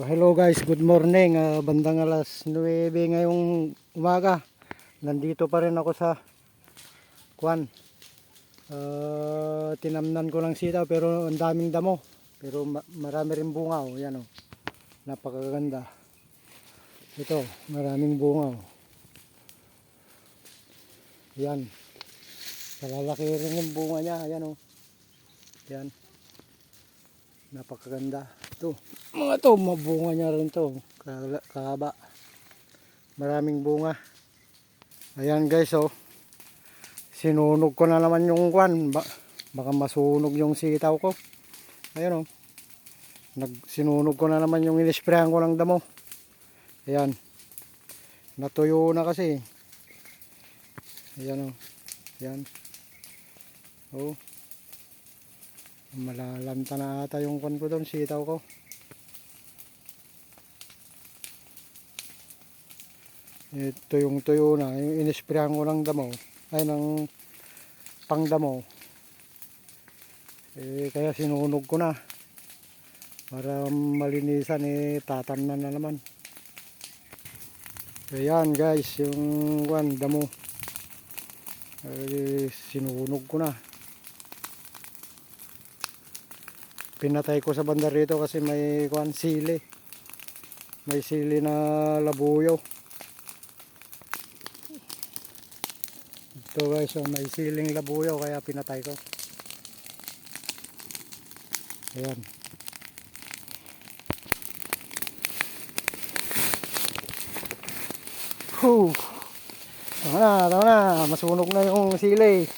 Hello guys, good morning. Bandang alas 9 ngayong umaga. Nandito pa rin ako sa Kwan. Tinamnan ko lang sitaw pero ang daming damo. Pero marami rin bunga. Yan oh. Napakaganda. Ito, maraming bunga. Yan. Kalalaki rin yung bunga niya. Ayan oh. Yan. Napakaganda. Ito, mga to, mabunga niya rin to. Kahaba. Maraming bunga. Ayan guys oh. Sinunog ko na naman yung kwan. Baka masunog yung sitaw ko. Ayan oh. Sinunog ko na naman yung inisprayan ko ng damo. Ayan. Natuyo na kasi. Ayan oh. Ayan. Oh. Malalanta na ata yung kwan ko doon, sitaw ko. Ito yung tuyo na, yung inisprayan ko ng damo, ay ng pangdamo. Kaya sinunog ko na. Para malinisan, tatamnan na naman. Ayan guys, yung kwan, damo. Sinunog ko na. Pinatay ko sa banda rito kasi may kwan, sili. May sili na labuyo. Ito guys, so may siling labuyo kaya pinatay ko. Ayan. Tama na, tama na. Masunog na yung sili.